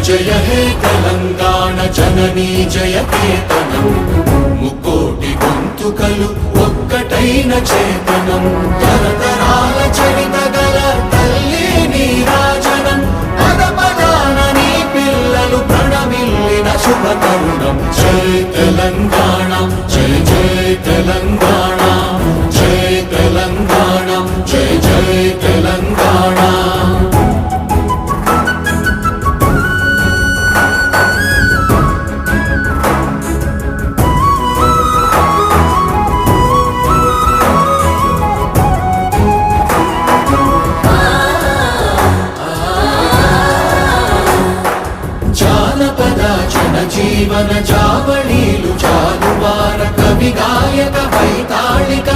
జయ హే తెలంగాణ జననీ జయ కేతనం ముకోటి గొంతుకలు ఒక్కటైన చేతనం తరతరాల చరిత గల తల్లి నీరాజనం పద పదాన నీ పిల్లలు ప్రణమిల్లిన శుభ తరుణం జై తెలంగాణ జై జై తెలంగాణ జై తెలంగాణ జై జై తెలంగాణ జీవన చావళీలు చాలువార కవి గాయక వైతాళిక